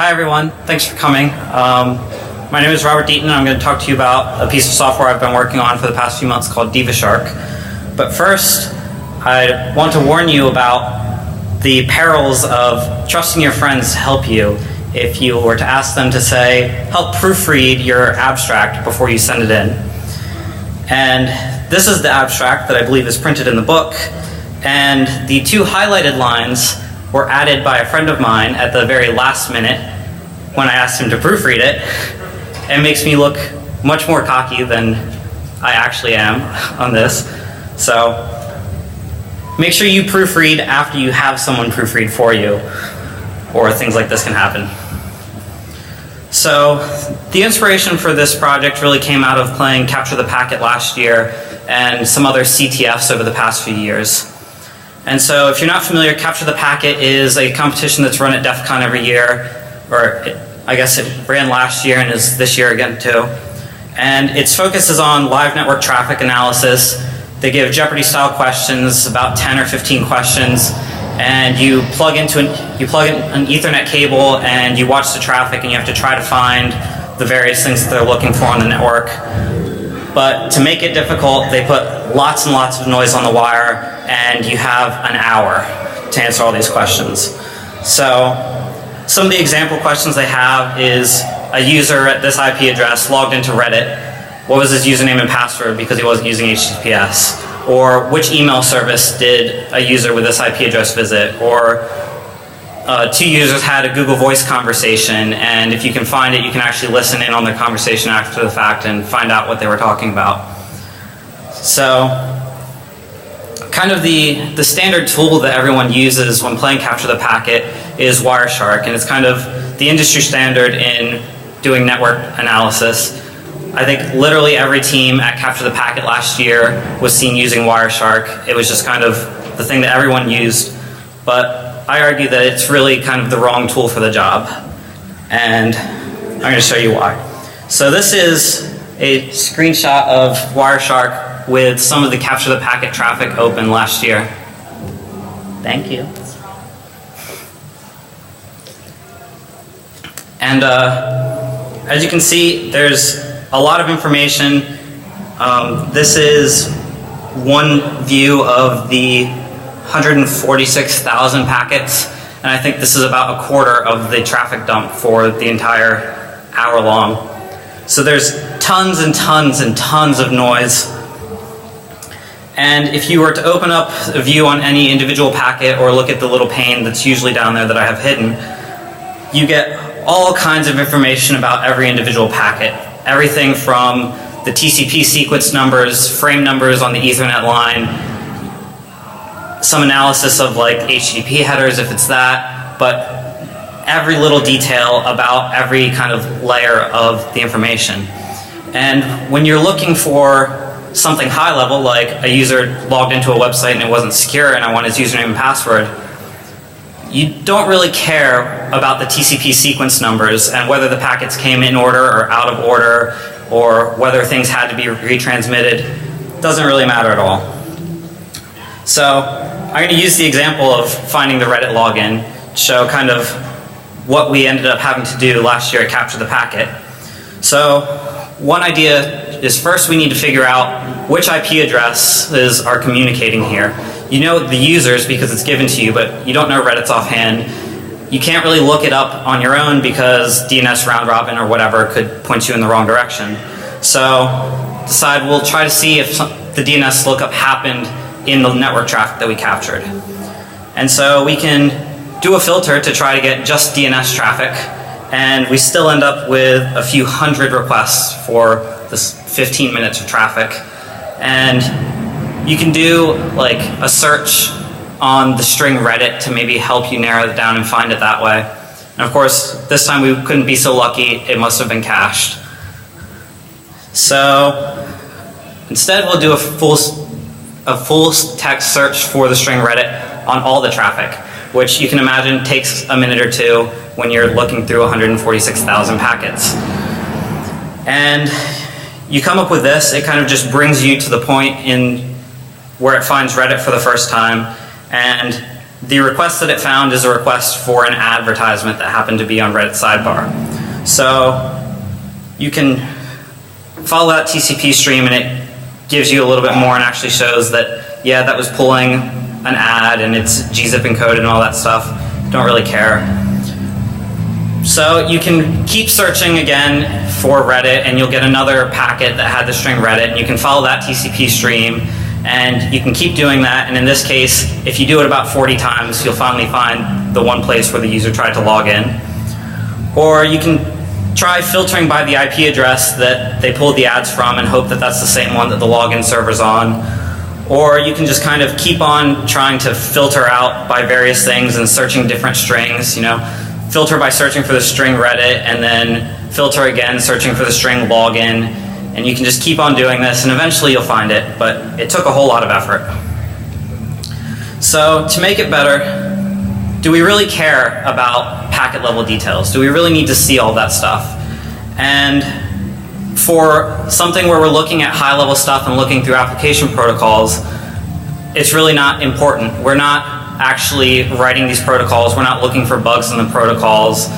Hi everyone, thanks for coming. My name is Robert Deaton and I'm going to talk to you about a piece of software I've been working on for the past few months called DivaShark. But first, I want to warn you about the perils of trusting your friends to help you if you were to ask them to say, help proofread your abstract before you send it in. And this is the abstract that I believe is printed in the book, and the two highlighted lines were added by a friend of mine at the very last minute when I asked him to proofread it. It makes me look much more cocky than I actually am on this. So make sure you proofread after you have someone proofread for you, or things like this can happen. So the inspiration for this project really came out of playing Capture the Packet last year and some other CTFs over the past few years. And so if you're not familiar, Capture the Packet is a competition that's run at DEFCON every year, or I guess it ran last year and is this year again too. And its focus is on live network traffic analysis. They give Jeopardy-style questions, about 10 or 15 questions, and you plug in an Ethernet cable and you watch the traffic and you have to try to find the various things that they're looking for on the network. But to make it difficult, they put lots and lots of noise on the wire, and you have an hour to answer all these questions. So some of the example questions they have is a user at this IP address logged into Reddit. What was his username and password because he wasn't using HTTPS? Or which email service did a user with this IP address visit? Or two users had a Google Voice conversation, and if you can find it, you can actually listen in on the conversation after the fact and find out what they were talking about. So kind of the standard tool that everyone uses when playing Capture the Packet is Wireshark, and it's kind of the industry standard in doing network analysis. I think literally every team at Capture the Packet last year was seen using Wireshark. It was just kind of the thing that everyone used, but I argue that it's really kind of the wrong tool for the job, and I'm going to show you why. So this is a screenshot of Wireshark with some of the Capture the Packet traffic open last year. Thank you. And as you can see, there's a lot of information. This is one view of the 146,000 packets, and I think this is about a quarter of the traffic dump for the entire hour long. So there's tons and tons and tons of noise. And if you were to open up a view on any individual packet or look at the little pane that's usually down there that I have hidden, you get all kinds of information about every individual packet. Everything from the TCP sequence numbers, frame numbers on the Ethernet line, some analysis of like HTTP headers if it's that, but every little detail about every kind of layer of the information. And when you're looking for something high level, like a user logged into a website and it wasn't secure and I want his username and password, you don't really care about the TCP sequence numbers and whether the packets came in order or out of order or whether things had to be retransmitted. It doesn't really matter at all. So I'm going to use the example of finding the Reddit login to show kind of what we ended up having to do last year at Capture the Packet. So one idea is first we need to figure out which IP addresses are communicating here. You know the users because it's given to you, but you don't know Reddit's offhand. You can't really look it up on your own because DNS round robin or whatever could point you in the wrong direction. So we'll try to see if the DNS lookup happened in the network traffic that we captured. And so we can do a filter to try to get just DNS traffic, and we still end up with a few hundred requests for this 15 minutes of traffic. And you can do like a search on the string Reddit to maybe help you narrow it down and find it that way. And of course, this time we couldn't be so lucky, it must have been cached. So instead we'll do a full text search for the string Reddit on all the traffic, which you can imagine takes a minute or two when you're looking through 146,000 packets. And you come up with this, it kind of just brings you to the point in where it finds Reddit for the first time, and the request that it found is a request for an advertisement that happened to be on Reddit sidebar. So you can follow that TCP stream and it gives you a little bit more and actually shows that, yeah, that was pulling an ad and it's gzip encoded and all that stuff. Don't really care. So you can keep searching again for Reddit and you'll get another packet that had the string Reddit, and you can follow that TCP stream and you can keep doing that. And in this case, if you do it about 40 times, you'll finally find the one place where the user tried to log in. Or you can try filtering by the IP address that they pulled the ads from and hope that that's the same one that the login server's on. Or you can just kind of keep on trying to filter out by various things and searching different strings, you know. Filter by searching for the string Reddit, and then filter again, searching for the string login, and you can just keep on doing this, and eventually you'll find it, but it took a whole lot of effort. So to make it better, do we really care about packet level details? Do we really need to see all that stuff? And for something where we're looking at high level stuff and looking through application protocols, it's really not important. We're not actually writing these protocols. We're not looking for bugs in the protocols.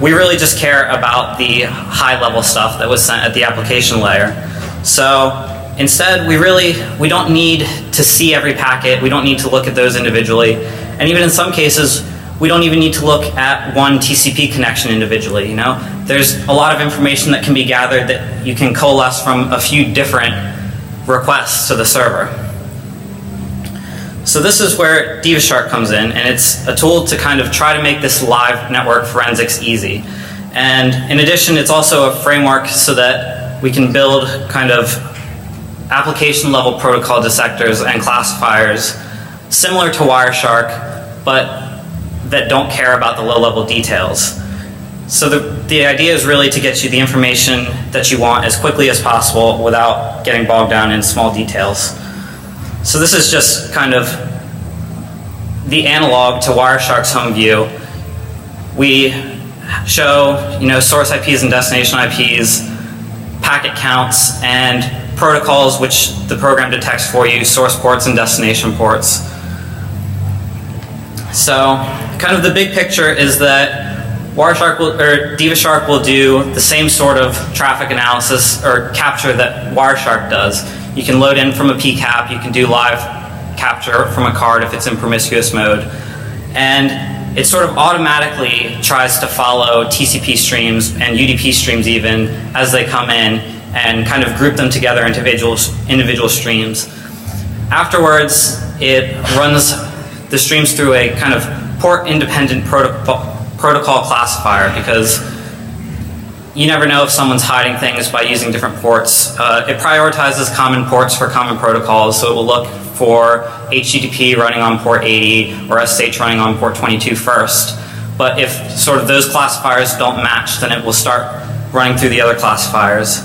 We really just care about the high level stuff that was sent at the application layer. So instead, we don't need to see every packet. We don't need to look at those individually. And even in some cases, we don't even need to look at one TCP connection individually, you know? There's a lot of information that can be gathered that you can coalesce from a few different requests to the server. So this is where DivaShark comes in, and it's a tool to kind of try to make this live network forensics easy. And in addition, it's also a framework so that we can build kind of application level protocol dissectors and classifiers similar to Wireshark, but that don't care about the low level details. So the idea is really to get you the information that you want as quickly as possible without getting bogged down in small details. So this is just kind of the analog to Wireshark's home view. We show, you know, source IPs and destination IPs, packet counts, and protocols which the program detects for you, source ports and destination ports. So kind of the big picture is that DivaShark will do the same sort of traffic analysis or capture that Wireshark does. You can load in from a PCAP, you can do live capture from a card if it's in promiscuous mode. And it sort of automatically tries to follow TCP streams and UDP streams even as they come in and kind of group them together into individual streams. Afterwards, it runs the streams through a kind of port-independent protocol classifier, because you never know if someone's hiding things by using different ports. It prioritizes common ports for common protocols, so it will look for HTTP running on port 80 or SSH running on port 22 first. But if sort of those classifiers don't match, then it will start running through the other classifiers.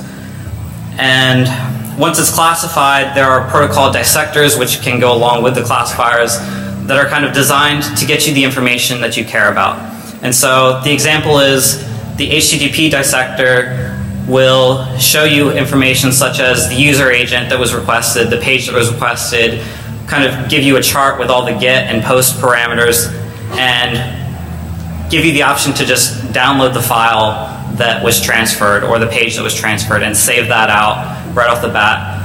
And once it's classified, there are protocol dissectors which can go along with the classifiers that are kind of designed to get you the information that you care about. And so the example is the HTTP dissector will show you information such as the user agent that was requested, the page that was requested, kind of give you a chart with all the get and post parameters, and give you the option to just download the file that was transferred or the page that was transferred and save that out right off the bat.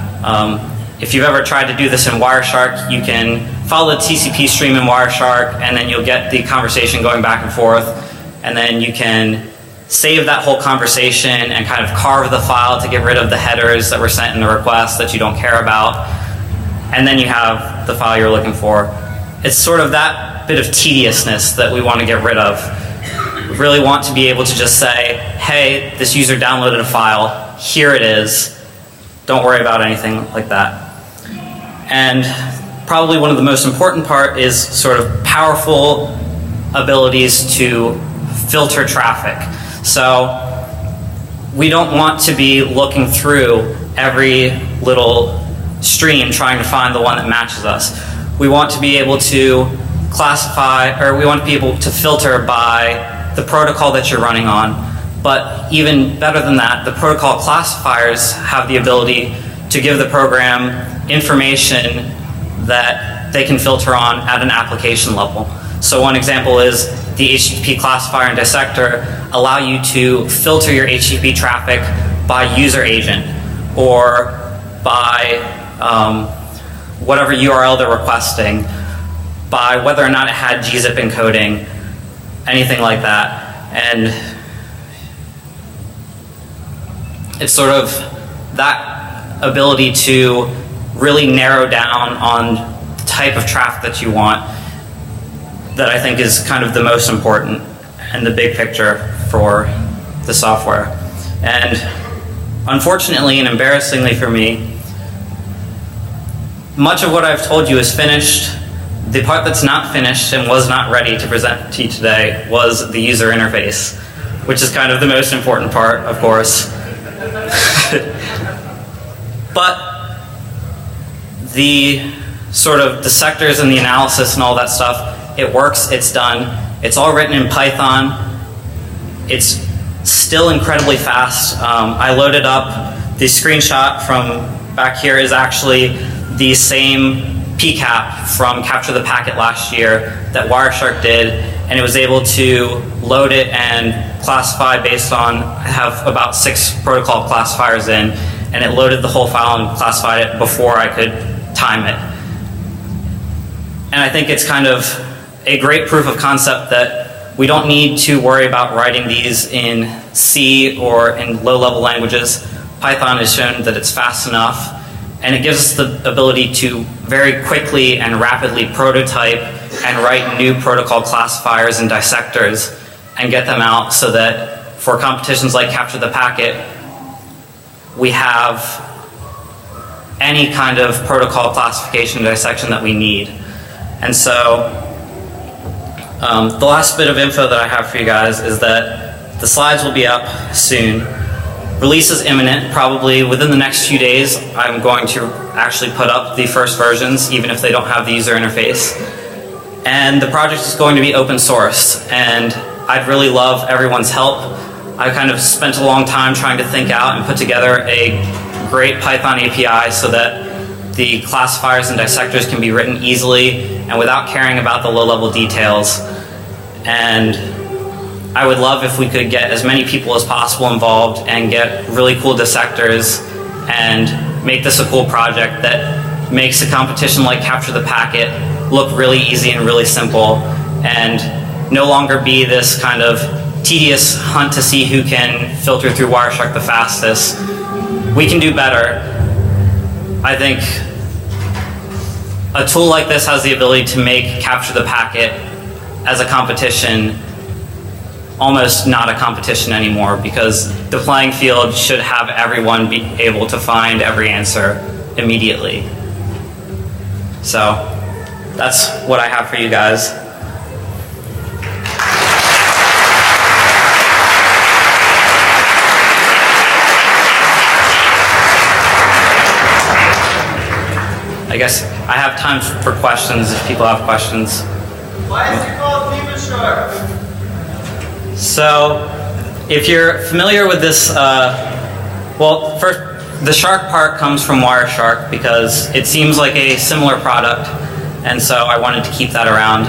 If you've ever tried to do this in Wireshark, you can follow the TCP stream in Wireshark, and then you'll get the conversation going back and forth, and then you can save that whole conversation and kind of carve the file to get rid of the headers that were sent in the request that you don't care about, and then you have the file you're looking for. It's sort of that bit of tediousness that we want to get rid of. We really want to be able to just say, hey, this user downloaded a file, here it is, don't worry about anything like that. And probably one of the most important part is sort of powerful abilities to filter traffic. So we don't want to be looking through every little stream trying to find the one that matches us. We want to be able to classify, or we want to be able to filter by the protocol that you're running on. But even better than that, the protocol classifiers have the ability to give the program information that they can filter on at an application level. So one example is the HTTP classifier and dissector allow you to filter your HTTP traffic by user agent or by whatever URL they're requesting, by whether or not it had gzip encoding, anything like that. And it's sort of that ability to really narrow down on the type of traffic that you want that I think is kind of the most important and the big picture for the software. And unfortunately and embarrassingly for me, much of what I've told you is finished. The part that's not finished and was not ready to present to you today was the user interface, which is kind of the most important part, of course. But the sort of dissectors and the analysis and all that stuff, it works, it's done. It's all written in Python. It's still incredibly fast. I loaded up, the screenshot from back here is actually the same PCAP from Capture the Packet last year that Wireshark did, and it was able to load it and classify based on, I have about 6 protocol classifiers in, and it loaded the whole file and classified it before I could time it. And I think it's kind of a great proof of concept that we don't need to worry about writing these in C or in low-level languages. Python has shown that it's fast enough, and it gives us the ability to very quickly and rapidly prototype and write new protocol classifiers and dissectors and get them out so that for competitions like Capture the Packet, we have any kind of protocol classification and dissection that we need. And so the last bit of info that I have for you guys is that the slides will be up soon. Release is imminent, probably within the next few days. I'm going to actually put up the first versions, even if they don't have the user interface. And the project is going to be open source, and I'd really love everyone's help. I kind of spent a long time trying to think out and put together a great Python API so that the classifiers and dissectors can be written easily and without caring about the low-level details. And I would love if we could get as many people as possible involved and get really cool dissectors and make this a cool project that makes a competition like Capture the Packet look really easy and really simple and no longer be this kind of tedious hunt to see who can filter through Wireshark the fastest. We can do better. I think a tool like this has the ability to make Capture the Packet as a competition almost not a competition anymore, because the playing field should have everyone be able to find every answer immediately. So that's what I have for you guys. I guess I have time for questions if people have questions. Why is it called DivaShark? So, if you're familiar with this, well, first, the shark part comes from Wireshark because it seems like a similar product, and so I wanted to keep that around.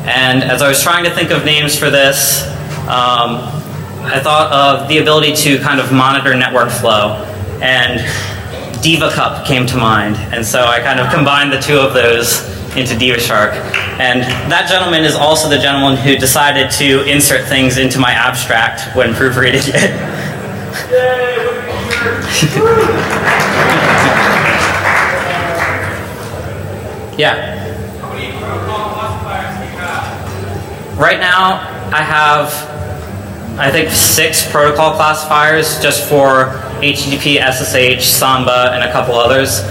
And as I was trying to think of names for this, I thought of the ability to kind of monitor network flow, and DivaCup came to mind, and so I kind of combined the two of those into DivaShark. And that gentleman is also the gentleman who decided to insert things into my abstract when proofreading it. Yeah. How many protocol classifiers do you have? Right now, I have, I think, 6 protocol classifiers just for HTTP, SSH, Samba, and a couple others.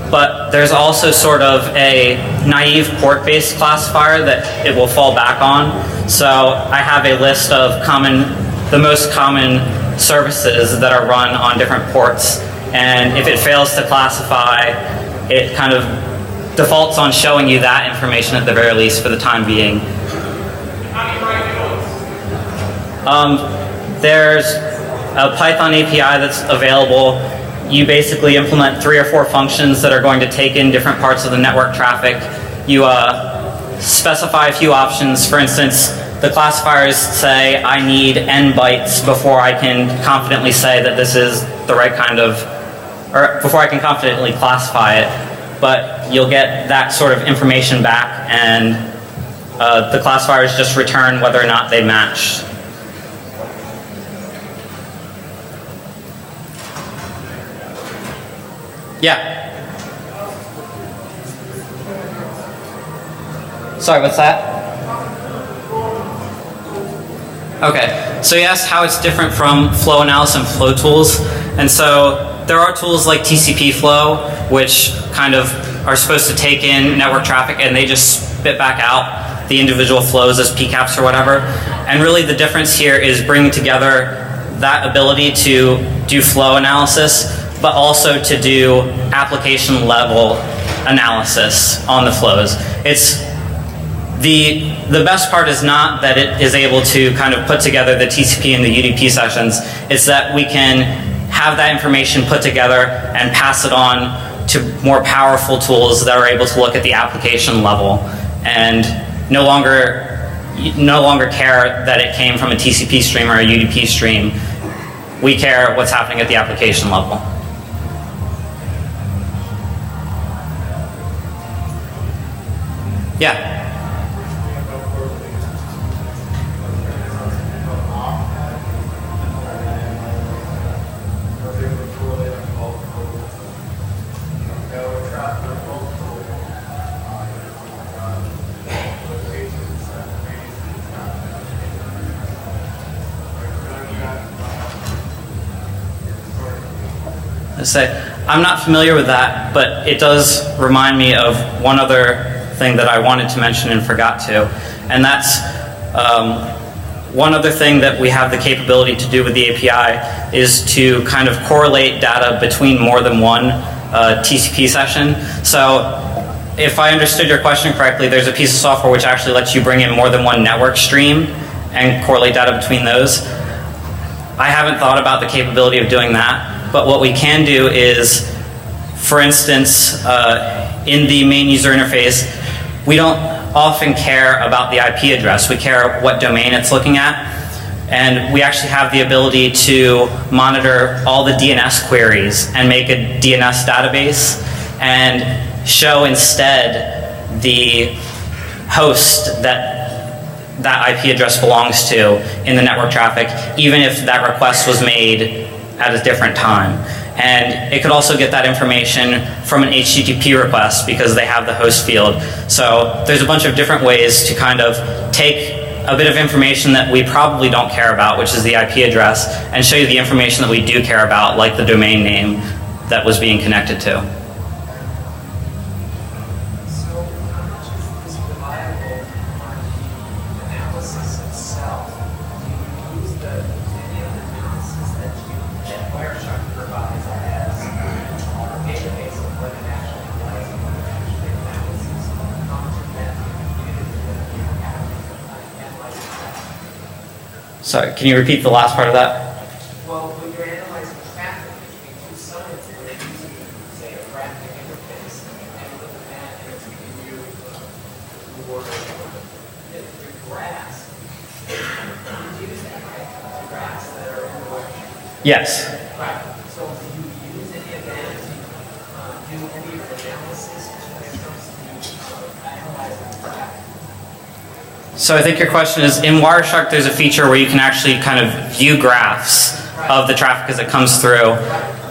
But there's also sort of a naive port-based classifier that it will fall back on. So I have a list of the most common services that are run on different ports. And if it fails to classify, it kind of defaults on showing you that information at the very least for the time being. How do you write those? There's a Python API that's available. You basically implement 3 or 4 functions that are going to take in different parts of the network traffic you specify a few options. For instance, the classifiers say I need n bytes before I can confidently say that this is the right kind of, or before I can confidently classify it. But you'll get that sort of information back, and the classifiers just return whether or not they match. Yeah. Sorry, what's that? Okay, so you asked how it's different from flow analysis and flow tools. And so there are tools like TCP flow, which kind of are supposed to take in network traffic and they just spit back out the individual flows as PCAPs or whatever. And really the difference here is bringing together that ability to do flow analysis, but also to do application level analysis on the flows. It's the best part is not that it is able to kind of put together the TCP and the UDP sessions. It's that we can have that information put together and pass it on to more powerful tools that are able to look at the application level and no longer care that it came from a TCP stream or a UDP stream. We care what's happening at the application level. Yeah. I'm not familiar with that, but it does remind me of one other thing that I wanted to mention and forgot to, and that's one other thing that we have the capability to do with the API is to kind of correlate data between more than one TCP session. So if I understood your question correctly, there's a piece of software which actually lets you bring in more than one network stream and correlate data between those. I haven't thought about the capability of doing that. But what we can do is, for instance, in the main user interface, we don't often care about the IP address. We care what domain it's looking at. And we actually have the ability to monitor all the DNS queries and make a DNS database and show instead the host that IP address belongs to in the network traffic, even if that request was made at a different time. And it could also get that information from an HTTP request because they have the host field. So there's a bunch of different ways to kind of take a bit of information that we probably don't care about, which is the IP address, and show you the information that we do care about, like the domain name that was being connected to. Sorry, can you repeat the last part of that? Well, when you're analyzing traffic between two sites, when you're using, say, a graphic interface, and look at that, and it's giving you your graphs, you use that, right? The graphs that are in the web. Yes. Right. So do you use any of that to do any of the analysis when it comes to analyzing traffic? So I think your question is, in Wireshark there's a feature where you can actually kind of view graphs of the traffic as it comes through,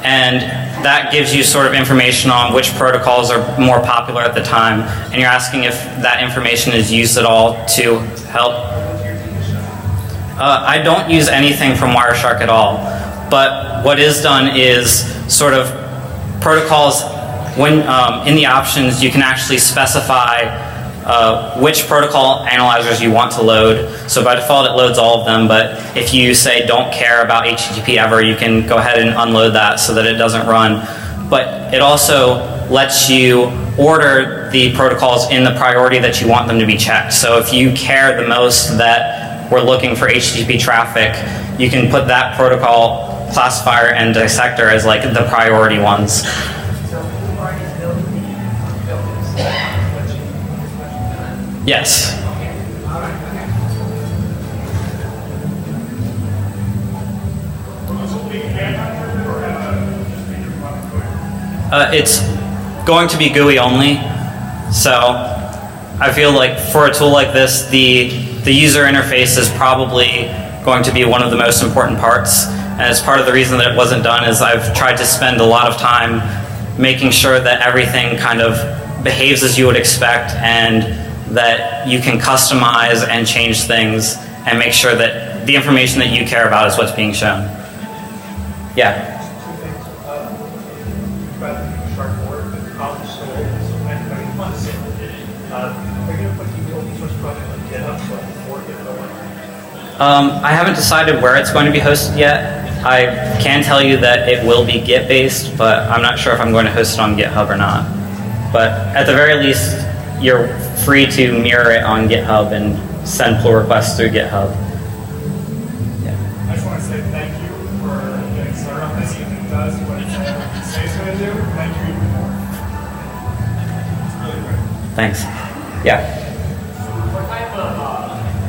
and that gives you sort of information on which protocols are more popular at the time, and you're asking if that information is used at all to help. I don't use anything from Wireshark at all, but what is done is sort of protocols, when in the options you can actually specify which protocol analyzers you want to load. So by default it loads all of them, but if you say don't care about HTTP ever, you can go ahead and unload that so that it doesn't run. But it also lets you order the protocols in the priority that you want them to be checked. So if you care the most that we're looking for HTTP traffic, you can put that protocol classifier and dissector as like the priority ones. So who are these buildings? Yes. All right, okay. It's going to be GUI only, so I feel like for a tool like this, the user interface is probably going to be one of the most important parts. And it's part of the reason that it wasn't done is I've tried to spend a lot of time making sure that everything kind of behaves as you would expect and that you can customize and change things and make sure that the information that you care about is what's being shown. Yeah. I haven't decided where it's going to be hosted yet. I can tell you that it will be Git based, but I'm not sure if I'm going to host it on GitHub or not. But at the very least, you're free to mirror it on GitHub and send pull requests through GitHub. I just want to say thank you for getting started on this. It does what it says it's going to do. Thank you even more. It's really great. Thanks. Yeah. What type of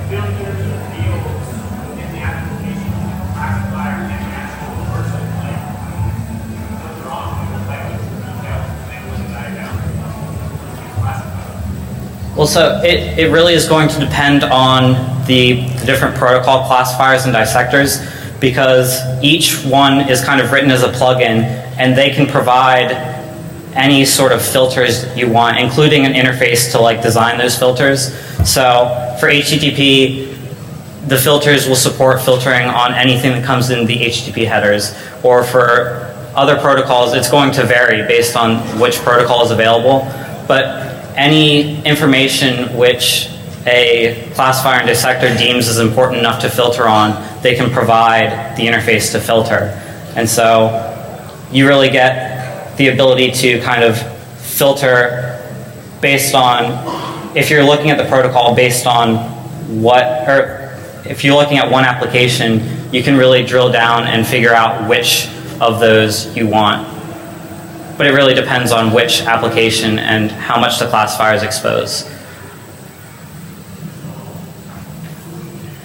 filters or fields in the application classifier can actual person like what's wrong with like details and what's die down classifier? Well, so it really is going to depend on the different protocol classifiers and dissectors because each one is kind of written as a plugin and they can provide any sort of filters you want, including an interface to like design those filters. So for HTTP, the filters will support filtering on anything that comes in the HTTP headers. Or for other protocols, it's going to vary based on which protocol is available. But any information which a classifier and dissector deems as important enough to filter on, they can provide the interface to filter. And so you really get the ability to kind of filter based on, if you're looking at the protocol based on what, or if you're looking at one application, you can really drill down and figure out which of those you want. But it really depends on which application and how much the classifier is exposed.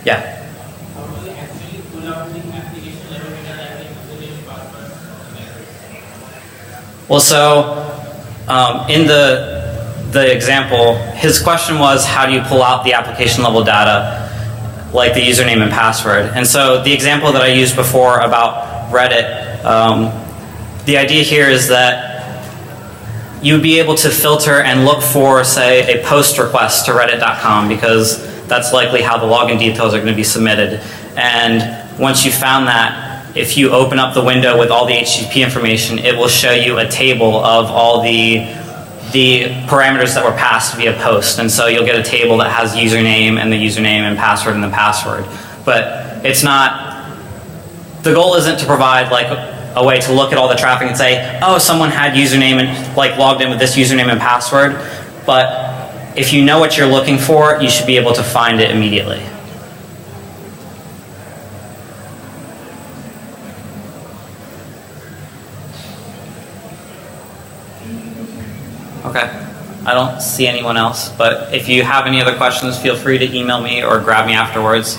Yeah. Well, so in the example, his question was, how do you pull out the application level data, like the username and password? And so the example that I used before about Reddit, the idea here is that you would be able to filter and look for, say, a post request to reddit.com because that's likely how the login details are going to be submitted. And once you found that, if you open up the window with all the HTTP information, it will show you a table of all the parameters that were passed via post. And so you'll get a table that has username and the username and password and the password. But it's not, the goal isn't to provide like a way to look at all the traffic and say, oh, someone had username and like logged in with this username and password. But if you know what you're looking for, you should be able to find it immediately. Okay, I don't see anyone else, but if you have any other questions, feel free to email me or grab me afterwards.